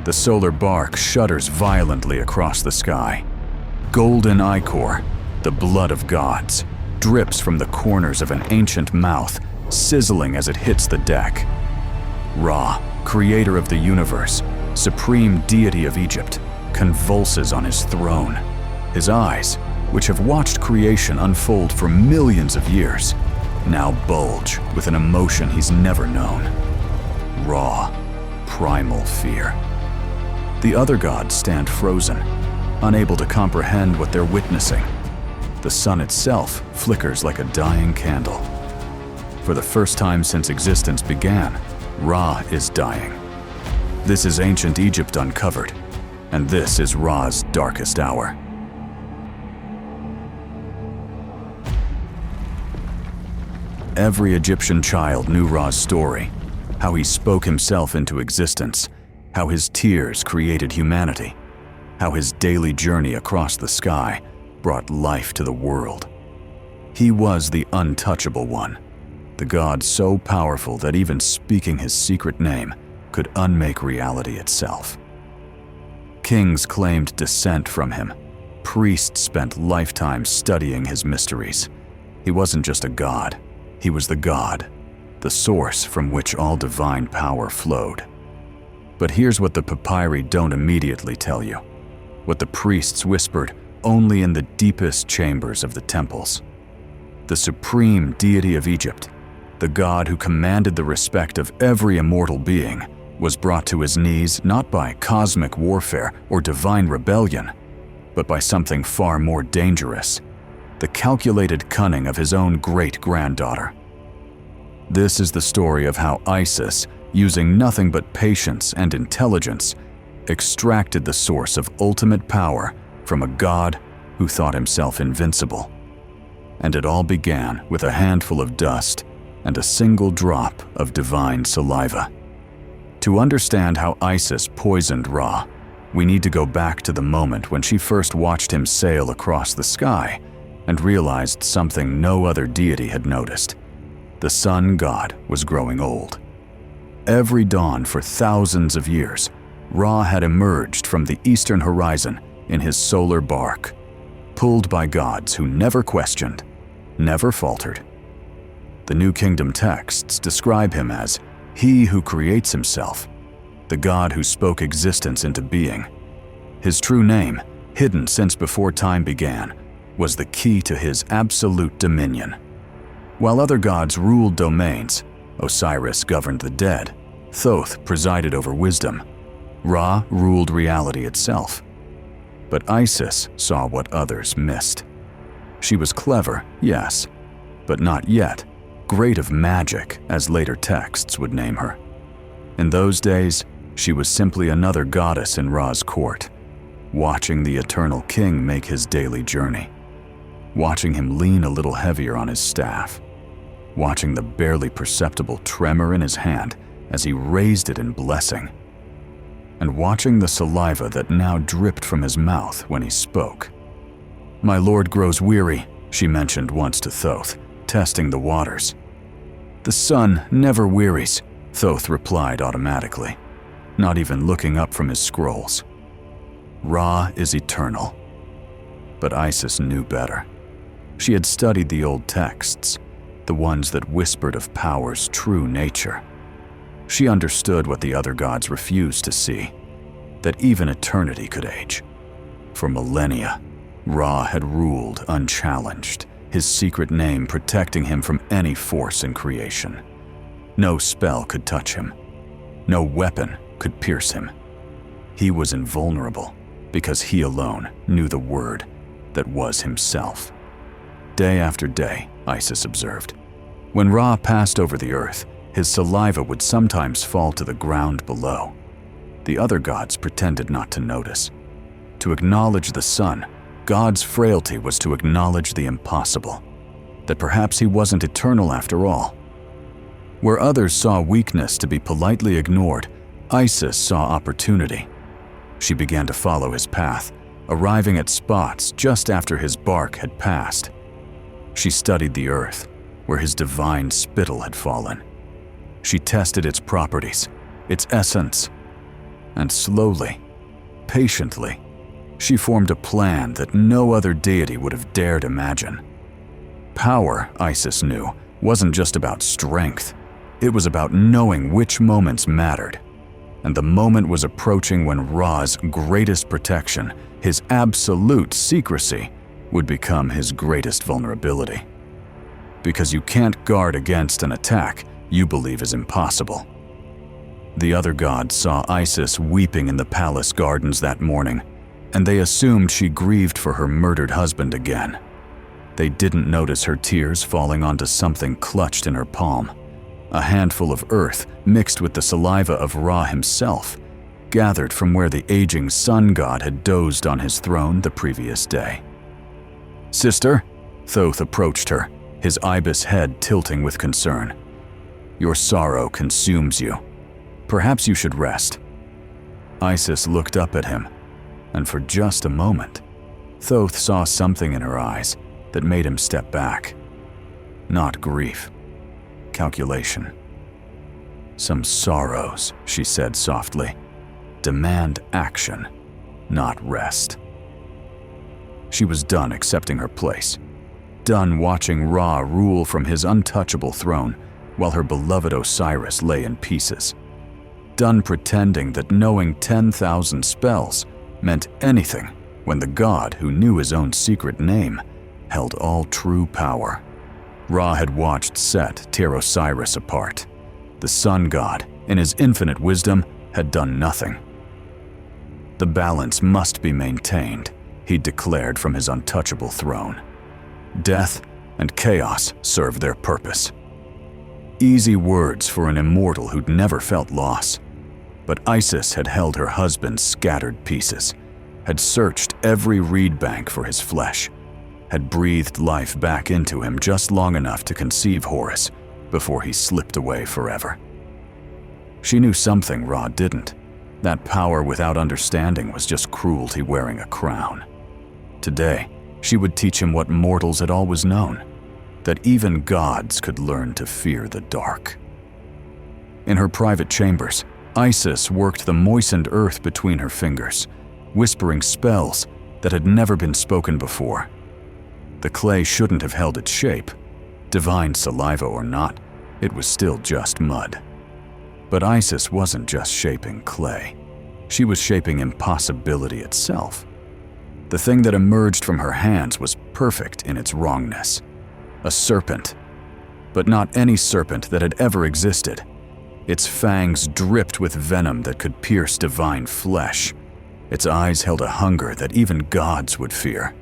The solar bark shudders violently across the sky. Golden ichor, the blood of gods, drips from the corners of an ancient mouth, sizzling as it hits the deck. Ra, creator of the universe, supreme deity of Egypt, convulses on his throne. His eyes, which have watched creation unfold for millions of years, now bulge with an emotion he's never known. Raw, primal fear. The other gods stand frozen, unable to comprehend what they're witnessing. The sun itself flickers like a dying candle. For the first time since existence began, Ra is dying. This is ancient Egypt uncovered, and this is Ra's darkest hour. Every Egyptian child knew Ra's story, how he spoke himself into existence, how his tears created humanity, how his daily journey across the sky brought life to the world. He was the untouchable one, the god so powerful that even speaking his secret name could unmake reality itself. Kings claimed descent from him. Priests spent lifetimes studying his mysteries. He wasn't just a god, he was the god, the source from which all divine power flowed. But here's what the papyri don't immediately tell you, what the priests whispered only in the deepest chambers of the temples. The supreme deity of Egypt, the god who commanded the respect of every immortal being, was brought to his knees not by cosmic warfare or divine rebellion, but by something far more dangerous, the calculated cunning of his own great-granddaughter. This is the story of how Isis, using nothing but patience and intelligence, extracted the source of ultimate power from a god who thought himself invincible. And it all began with a handful of dust and a single drop of divine saliva. To understand how Isis poisoned Ra, we need to go back to the moment when she first watched him sail across the sky and realized something no other deity had noticed. The sun god was growing old. Every dawn for thousands of years, Ra had emerged from the eastern horizon in his solar bark, pulled by gods who never questioned, never faltered. The New Kingdom texts describe him as he who creates himself, the god who spoke existence into being. His true name, hidden since before time began, was the key to his absolute dominion. While other gods ruled domains, Osiris governed the dead, Thoth presided over wisdom, Ra ruled reality itself. But Isis saw what others missed. She was clever, yes, but not yet great of magic, as later texts would name her. In those days, she was simply another goddess in Ra's court, watching the eternal king make his daily journey, watching him lean a little heavier on his staff, watching the barely perceptible tremor in his hand as he raised it in blessing, and watching the saliva that now dripped from his mouth when he spoke. "My lord grows weary," she mentioned once to Thoth, testing the waters. "The sun never wearies," Thoth replied automatically, not even looking up from his scrolls. Ra is eternal. But Isis knew better. She had studied the old texts, the ones that whispered of power's true nature. She understood what the other gods refused to see, that even eternity could age. For millennia, Ra had ruled unchallenged, his secret name protecting him from any force in creation. No spell could touch him. No weapon could pierce him. He was invulnerable because he alone knew the word that was himself. Day after day, Isis observed, when Ra passed over the earth, his saliva would sometimes fall to the ground below. The other gods pretended not to notice. To acknowledge the sun, God's frailty was to acknowledge the impossible, that perhaps he wasn't eternal after all. Where others saw weakness to be politely ignored, Isis saw opportunity. She began to follow his path, arriving at spots just after his bark had passed. She studied the earth, where his divine spittle had fallen. She tested its properties, its essence. And slowly, patiently, she formed a plan that no other deity would have dared imagine. Power, Isis knew, wasn't just about strength. It was about knowing which moments mattered. And the moment was approaching when Ra's greatest protection, his absolute secrecy, would become his greatest vulnerability. Because you can't guard against an attack you believe is impossible. The other gods saw Isis weeping in the palace gardens that morning, and they assumed she grieved for her murdered husband again. They didn't notice her tears falling onto something clutched in her palm, a handful of earth mixed with the saliva of Ra himself, gathered from where the aging sun god had dozed on his throne the previous day. "Sister," Thoth approached her, his ibis head tilting with concern. "Your sorrow consumes you. Perhaps you should rest." Isis looked up at him, and for just a moment, Thoth saw something in her eyes that made him step back. Not grief, calculation. "Some sorrows," she said softly, "demand action, not rest." She was done accepting her place, done watching Ra rule from his untouchable throne while her beloved Osiris lay in pieces, done pretending that knowing 10,000 spells meant anything when the god who knew his own secret name held all true power. Ra had watched Set tear Osiris apart. The sun god, in his infinite wisdom, had done nothing. "The balance must be maintained," he declared from his untouchable throne. "Death and chaos serve their purpose." Easy words for an immortal who'd never felt loss. But Isis had held her husband's scattered pieces, had searched every reed bank for his flesh, had breathed life back into him just long enough to conceive Horus before he slipped away forever. She knew something Ra didn't. That power without understanding was just cruelty wearing a crown. Today, she would teach him what mortals had always known, that even gods could learn to fear the dark. In her private chambers, Isis worked the moistened earth between her fingers, whispering spells that had never been spoken before. The clay shouldn't have held its shape. Divine saliva or not, it was still just mud. But Isis wasn't just shaping clay. She was shaping impossibility itself. The thing that emerged from her hands was perfect in its wrongness. A serpent. But not any serpent that had ever existed. Its fangs dripped with venom that could pierce divine flesh. Its eyes held a hunger that even gods would fear.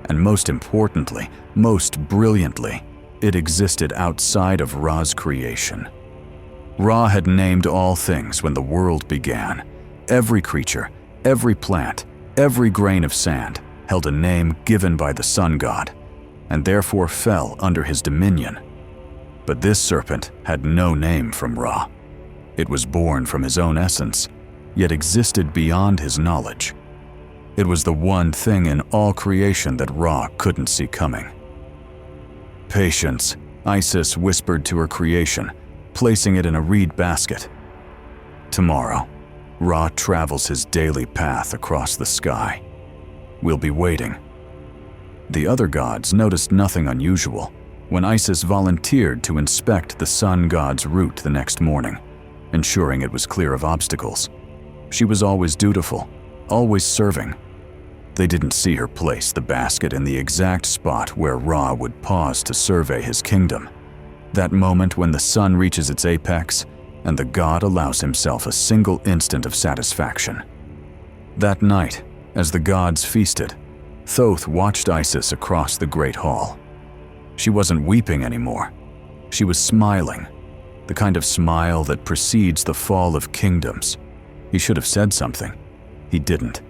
And most importantly, most brilliantly, it existed outside of Ra's creation. Ra had named all things when the world began. Every creature, every plant, every grain of sand held a name given by the sun god, and therefore fell under his dominion. But this serpent had no name from Ra. It was born from his own essence, yet existed beyond his knowledge. It was the one thing in all creation that Ra couldn't see coming. "Patience," Isis whispered to her creation, placing it in a reed basket. "Tomorrow, Ra travels his daily path across the sky. We'll be waiting." The other gods noticed nothing unusual when Isis volunteered to inspect the sun god's route the next morning, ensuring it was clear of obstacles. She was always dutiful, always serving. They didn't see her place the basket in the exact spot where Ra would pause to survey his kingdom. That moment when the sun reaches its apex and the god allows himself a single instant of satisfaction. That night, as the gods feasted, Thoth watched Isis across the great hall. She wasn't weeping anymore. She was smiling, the kind of smile that precedes the fall of kingdoms. He should have said something. He didn't.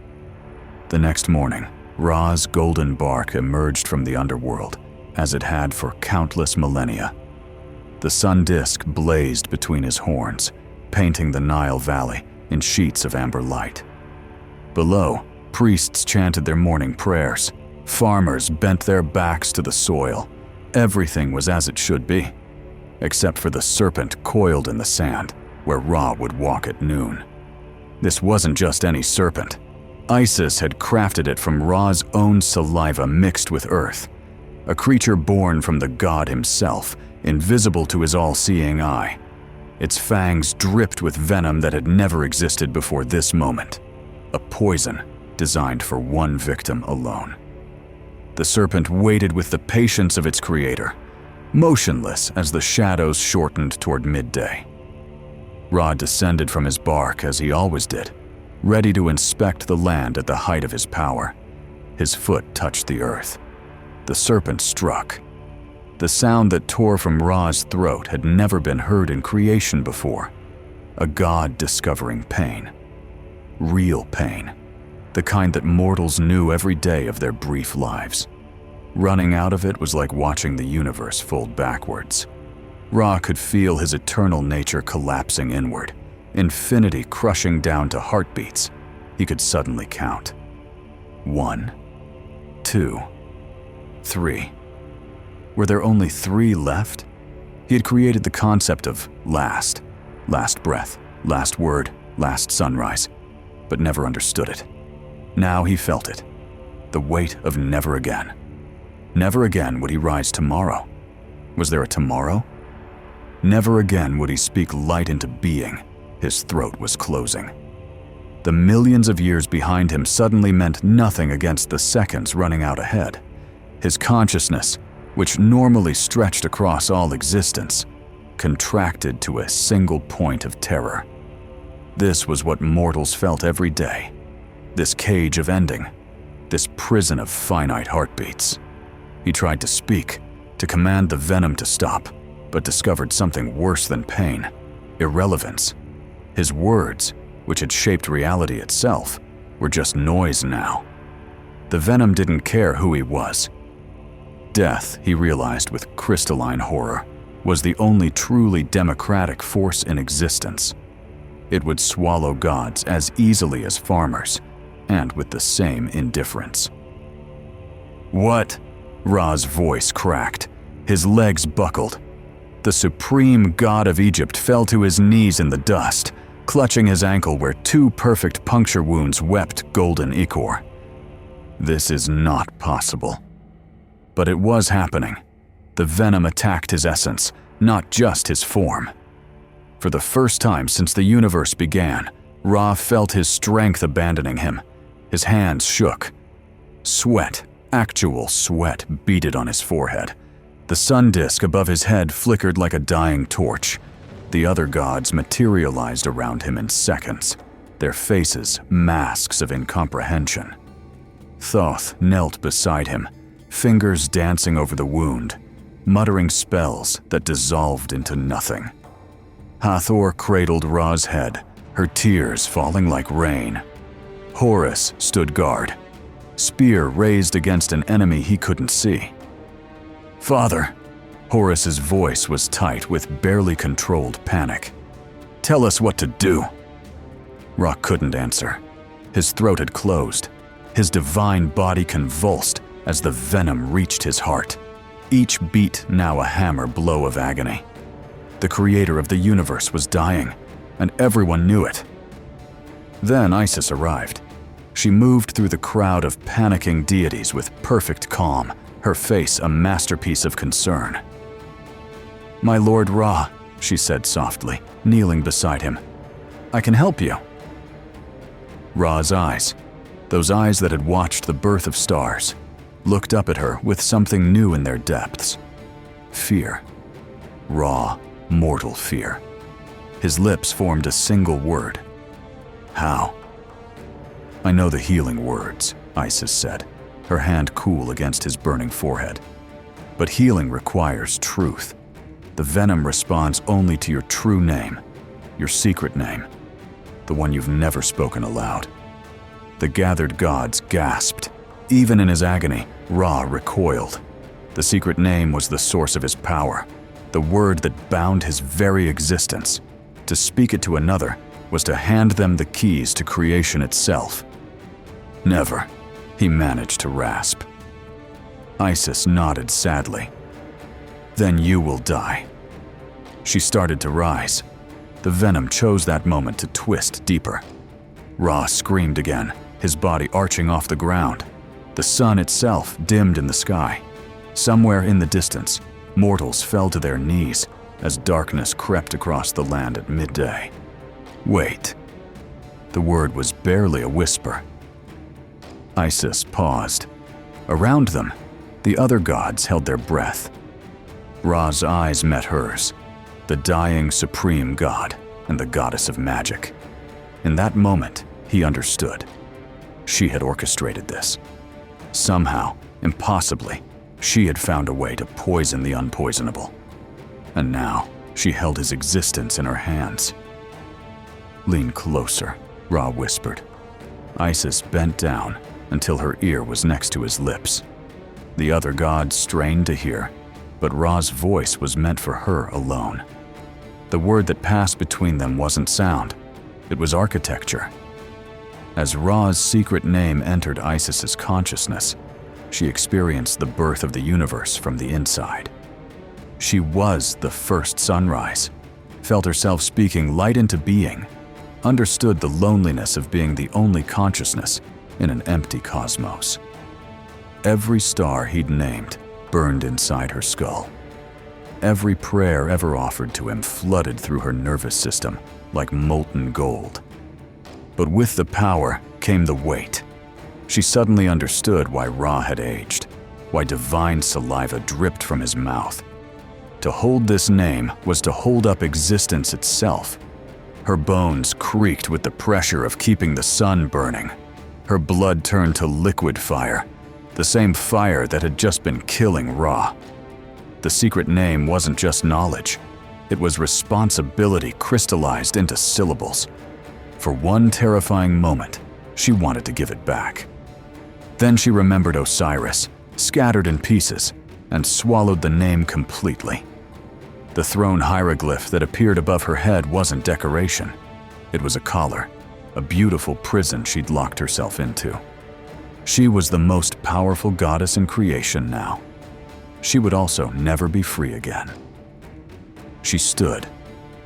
The next morning, Ra's golden bark emerged from the underworld, as it had for countless millennia. The sun disk blazed between his horns, painting the Nile Valley in sheets of amber light. Below, priests chanted their morning prayers. Farmers bent their backs to the soil. Everything was as it should be, except for the serpent coiled in the sand, where Ra would walk at noon. This wasn't just any serpent. Isis had crafted it from Ra's own saliva mixed with earth. A creature born from the god himself, invisible to his all-seeing eye. Its fangs dripped with venom that had never existed before this moment. A poison designed for one victim alone. The serpent waited with the patience of its creator, motionless as the shadows shortened toward midday. Ra descended from his bark as he always did, ready to inspect the land at the height of his power. His foot touched the earth. The serpent struck. The sound that tore from Ra's throat had never been heard in creation before. A god discovering pain. Real pain. The kind that mortals knew every day of their brief lives. Running out of it was like watching the universe fold backwards. Ra could feel his eternal nature collapsing inward, infinity crushing down to heartbeats he could suddenly count. 1, 2, 3. Were there only 3 left? He had created the concept of last breath, last word, last sunrise, but never understood it. Now he felt it, the weight of never again. Never again would he rise tomorrow. Was there a tomorrow? Never again would he speak light into being. His throat was closing. The millions of years behind him suddenly meant nothing against the seconds running out ahead. His consciousness, which normally stretched across all existence, contracted to a single point of terror. This was what mortals felt every day. This cage of ending, this prison of finite heartbeats. He tried to speak, to command the venom to stop, but discovered something worse than pain: irrelevance. His words, which had shaped reality itself, were just noise now. The venom didn't care who he was. Death, he realized with crystalline horror, was the only truly democratic force in existence. It would swallow gods as easily as farmers, and with the same indifference. What? Ra's voice cracked. His legs buckled. The supreme god of Egypt fell to his knees in the dust, clutching his ankle where 2 perfect puncture wounds wept golden ichor. This is not possible. But it was happening. The venom attacked his essence, not just his form. For the first time since the universe began, Ra felt his strength abandoning him. His hands shook. Sweat, actual sweat, beaded on his forehead. The sun disk above his head flickered like a dying torch. The other gods materialized around him in seconds, their faces masks of incomprehension. Thoth knelt beside him, fingers dancing over the wound, muttering spells that dissolved into nothing. Hathor cradled Ra's head, her tears falling like rain. Horus stood guard, spear raised against an enemy he couldn't see. "Father," Horus's voice was tight with barely controlled panic. "Tell us what to do." Ra couldn't answer. His throat had closed. His divine body convulsed as the venom reached his heart, each beat now a hammer blow of agony. The creator of the universe was dying, and everyone knew it. Then Isis arrived. She moved through the crowd of panicking deities with perfect calm, her face a masterpiece of concern. "My Lord Ra," she said softly, kneeling beside him. "I can help you." Ra's eyes, those eyes that had watched the birth of stars, looked up at her with something new in their depths. Fear. Raw, mortal fear. His lips formed a single word. "How?" "I know the healing words," Isis said, her hand cool against his burning forehead. "But healing requires truth. The venom responds only to your true name, your secret name, the one you've never spoken aloud." The gathered gods gasped. Even in his agony, Ra recoiled. The secret name was the source of his power, the word that bound his very existence. To speak it to another was to hand them the keys to creation itself. "Never," he managed to rasp. Isis nodded sadly. "Then you will die." She started to rise. The venom chose that moment to twist deeper. Ra screamed again, his body arching off the ground. The sun itself dimmed in the sky. Somewhere in the distance, mortals fell to their knees as darkness crept across the land at midday. Wait. The word was barely a whisper. Isis paused. Around them, the other gods held their breath. Ra's eyes met hers, the dying supreme god and the goddess of magic. In that moment, he understood. She had orchestrated this. Somehow, impossibly, she had found a way to poison the unpoisonable. And now, she held his existence in her hands. "Lean closer," Ra whispered. Isis bent down until her ear was next to his lips. The other gods strained to hear, but Ra's voice was meant for her alone. The word that passed between them wasn't sound, it was architecture. As Ra's secret name entered Isis's consciousness, she experienced the birth of the universe from the inside. She was the first sunrise, felt herself speaking light into being, understood the loneliness of being the only consciousness in an empty cosmos. Every star he'd named burned inside her skull. Every prayer ever offered to him flooded through her nervous system like molten gold. But with the power came the weight. She suddenly understood why Ra had aged, why divine saliva dripped from his mouth. To hold this name was to hold up existence itself. Her bones creaked with the pressure of keeping the sun burning. Her blood turned to liquid fire, the same fire that had just been killing Ra. The secret name wasn't just knowledge. It was responsibility crystallized into syllables. For one terrifying moment, she wanted to give it back. Then she remembered Osiris, scattered in pieces, and swallowed the name completely. The throne hieroglyph that appeared above her head wasn't decoration. It was a collar, a beautiful prison she'd locked herself into. She was the most powerful goddess in creation now. She would also never be free again. She stood,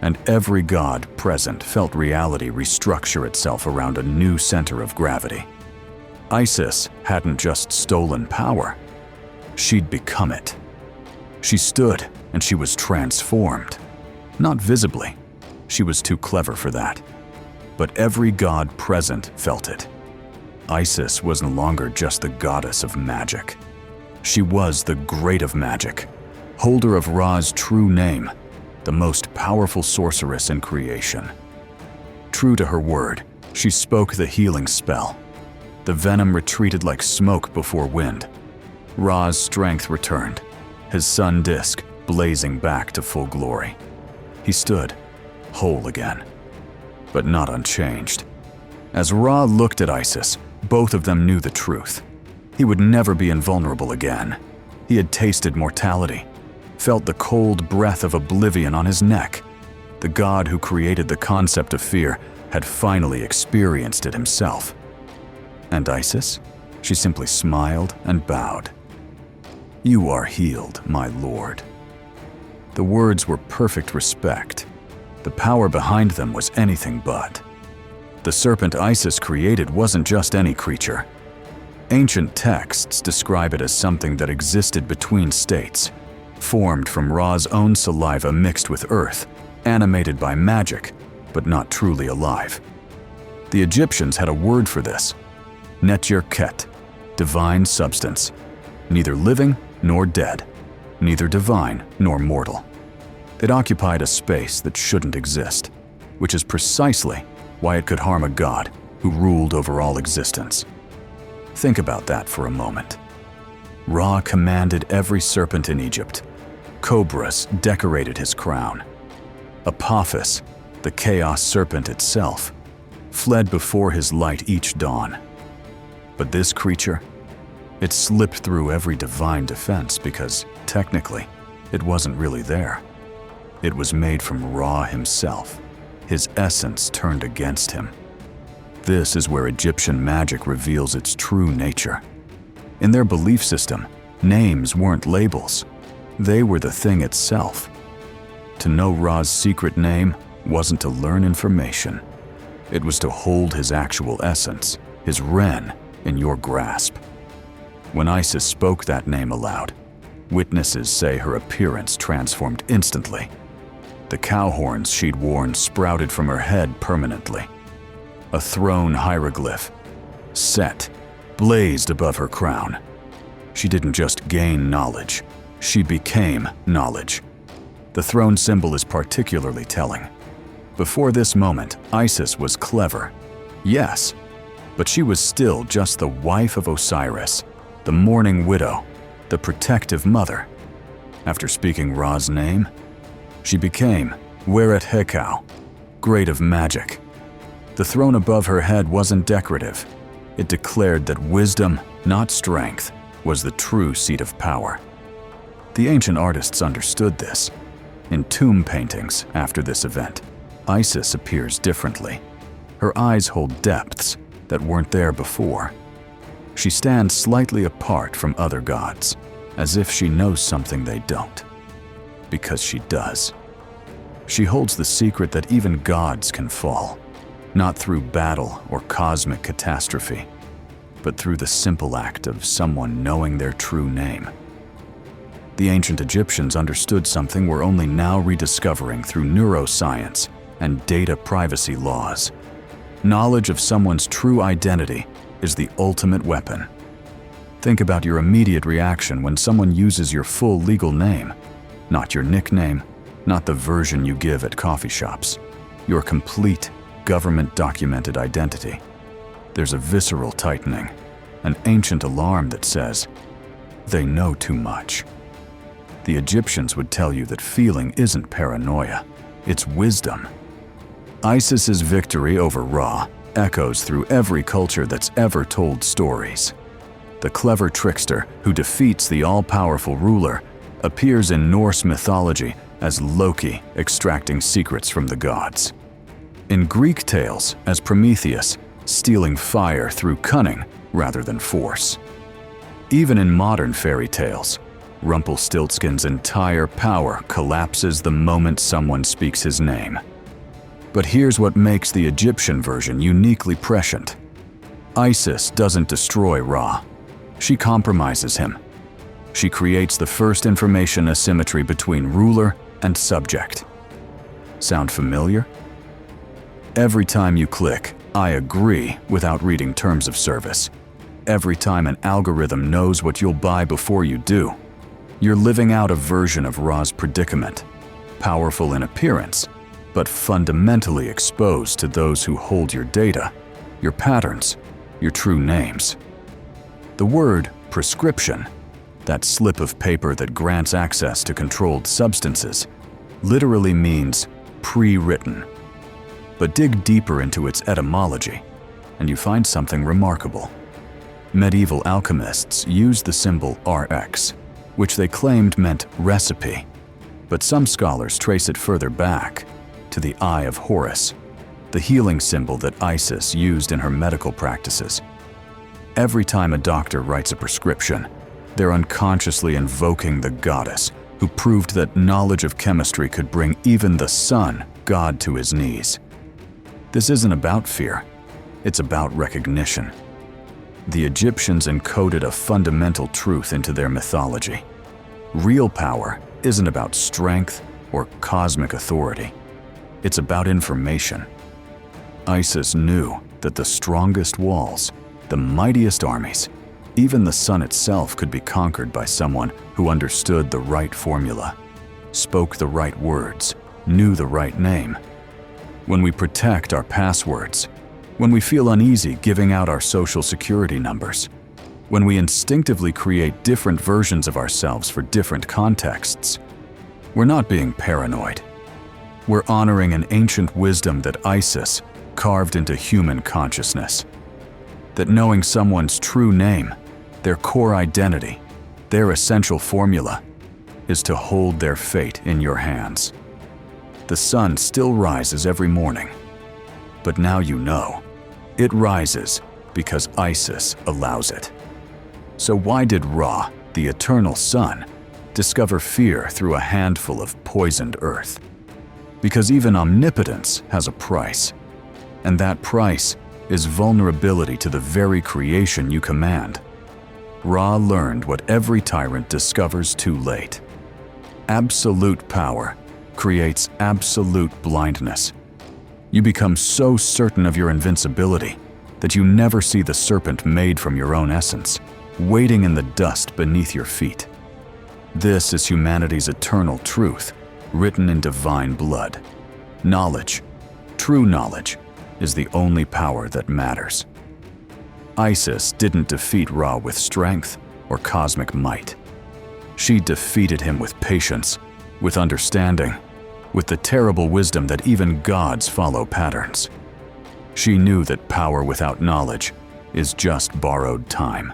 and every god present felt reality restructure itself around a new center of gravity. Isis hadn't just stolen power, she'd become it. She stood, and she was transformed. Not visibly, she was too clever for that. But every god present felt it. Isis was no longer just the goddess of magic. She was the great of magic, holder of Ra's true name, the most powerful sorceress in creation. True to her word, she spoke the healing spell. The venom retreated like smoke before wind. Ra's strength returned, his sun disk blazing back to full glory. He stood, whole again, but not unchanged. As Ra looked at Isis, both of them knew the truth. He would never be invulnerable again. He had tasted mortality, felt the cold breath of oblivion on his neck. The god who created the concept of fear had finally experienced it himself. And Isis? She simply smiled and bowed. "You are healed, my lord." The words were perfect respect. The power behind them was anything but. The serpent Isis created wasn't just any creature. Ancient texts describe it as something that existed between states, formed from Ra's own saliva mixed with earth, animated by magic, but not truly alive. The Egyptians had a word for this, Netyerket, divine substance, neither living nor dead, neither divine nor mortal. It occupied a space that shouldn't exist, which is precisely why it could harm a god who ruled over all existence. Think about that for a moment. Ra commanded every serpent in Egypt. Cobras decorated his crown. Apophis, the chaos serpent itself, fled before his light each dawn. But this creature, it slipped through every divine defense because, technically, it wasn't really there. It was made from Ra himself, his essence turned against him. This is where Egyptian magic reveals its true nature. In their belief system, names weren't labels. They were the thing itself. To know Ra's secret name wasn't to learn information. It was to hold his actual essence, his Ren, in your grasp. When Isis spoke that name aloud, witnesses say her appearance transformed instantly. The cow horns she'd worn sprouted from her head permanently. A throne hieroglyph, set, blazed above her crown. She didn't just gain knowledge, she became knowledge. The throne symbol is particularly telling. Before this moment, Isis was clever. Yes, but she was still just the wife of Osiris, the mourning widow, the protective mother. After speaking Ra's name, she became Weret Hekau, Great of Magic. The throne above her head wasn't decorative. It declared that wisdom, not strength, was the true seat of power. The ancient artists understood this. In tomb paintings after this event, Isis appears differently. Her eyes hold depths that weren't there before. She stands slightly apart from other gods, as if she knows something they don't. Because she does. She holds the secret that even gods can fall, not through battle or cosmic catastrophe, but through the simple act of someone knowing their true name. The ancient Egyptians understood something we're only now rediscovering through neuroscience and data privacy laws. Knowledge of someone's true identity is the ultimate weapon. Think about your immediate reaction when someone uses your full legal name, not your nickname, not the version you give at coffee shops, your complete, government-documented identity. There's a visceral tightening, an ancient alarm that says, they know too much. The Egyptians would tell you that feeling isn't paranoia, it's wisdom. Isis's victory over Ra echoes through every culture that's ever told stories. The clever trickster who defeats the all-powerful ruler appears in Norse mythology as Loki extracting secrets from the gods. In Greek tales as Prometheus, stealing fire through cunning rather than force. Even in modern fairy tales, Rumpelstiltskin's entire power collapses the moment someone speaks his name. But here's what makes the Egyptian version uniquely prescient. Isis doesn't destroy Ra. She compromises him. She creates the first information asymmetry between ruler and subject. Sound familiar? Every time you click, "I agree," without reading terms of service, every time an algorithm knows what you'll buy before you do, you're living out a version of Ra's predicament, powerful in appearance, but fundamentally exposed to those who hold your data, your patterns, your true names. The word prescription, that slip of paper that grants access to controlled substances, literally means pre-written. But dig deeper into its etymology, and you find something remarkable. Medieval alchemists used the symbol Rx, which they claimed meant recipe, but some scholars trace it further back, to the Eye of Horus, the healing symbol that Isis used in her medical practices. Every time a doctor writes a prescription, they're unconsciously invoking the goddess who proved that knowledge of chemistry could bring even the sun god to his knees. This isn't about fear, it's about recognition. The Egyptians encoded a fundamental truth into their mythology. Real power isn't about strength or cosmic authority. It's about information. Isis knew that the strongest walls, the mightiest armies, even the sun itself could be conquered by someone who understood the right formula, spoke the right words, knew the right name. When we protect our passwords, when we feel uneasy giving out our social security numbers, when we instinctively create different versions of ourselves for different contexts, we're not being paranoid. We're honoring an ancient wisdom that Isis carved into human consciousness. That knowing someone's true name, their core identity, their essential formula, is to hold their fate in your hands. The sun still rises every morning, but now you know. It rises because Isis allows it. So why did Ra, the eternal sun, discover fear through a handful of poisoned earth? Because even omnipotence has a price. And that price is vulnerability to the very creation you command. Ra learned what every tyrant discovers too late. Absolute power creates absolute blindness. You become so certain of your invincibility that you never see the serpent made from your own essence, waiting in the dust beneath your feet. This is humanity's eternal truth, written in divine blood. Knowledge, true knowledge, is the only power that matters. Isis didn't defeat Ra with strength or cosmic might. She defeated him with patience, with understanding, with the terrible wisdom that even gods follow patterns. She knew that power without knowledge is just borrowed time.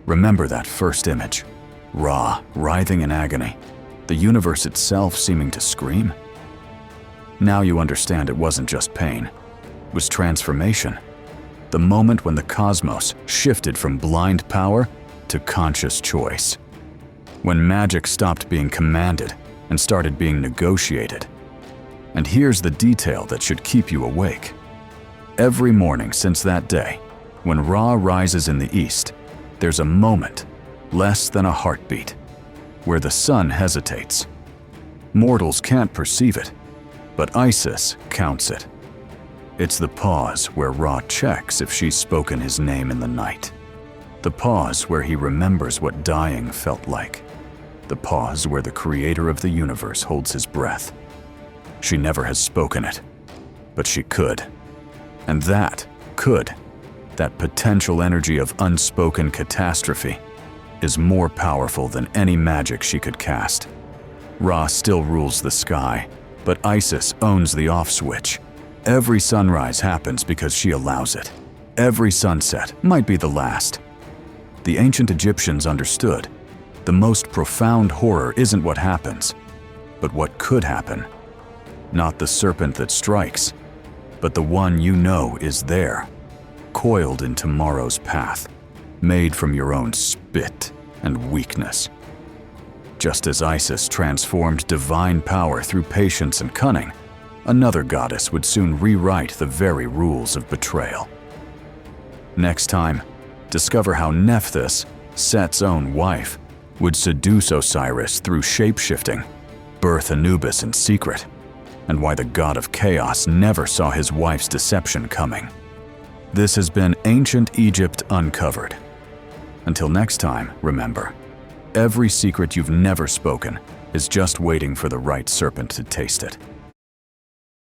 Remember that first image, Ra writhing in agony, the universe itself seeming to scream? Now you understand it wasn't just pain, it was transformation. The moment when the cosmos shifted from blind power to conscious choice. When magic stopped being commanded and started being negotiated. And here's the detail that should keep you awake. Every morning since that day, when Ra rises in the east, there's a moment, less than a heartbeat, where the sun hesitates. Mortals can't perceive it, but Isis counts it. It's the pause where Ra checks if she's spoken his name in the night. The pause where he remembers what dying felt like. The pause where the creator of the universe holds his breath. She never has spoken it, but she could. And that could, that potential energy of unspoken catastrophe, is more powerful than any magic she could cast. Ra still rules the sky, but Isis owns the off switch. Every sunrise happens because she allows it. Every sunset might be the last. The ancient Egyptians understood. The most profound horror isn't what happens, but what could happen. Not the serpent that strikes, but the one you know is there, coiled in tomorrow's path, made from your own spit and weakness. Just as Isis transformed divine power through patience and cunning, another goddess would soon rewrite the very rules of betrayal. Next time, discover how Nephthys, Set's own wife, would seduce Osiris through shape-shifting, birth Anubis in secret, and why the god of chaos never saw his wife's deception coming. This has been Ancient Egypt Uncovered. Until next time, remember, every secret you've never spoken is just waiting for the right serpent to taste it.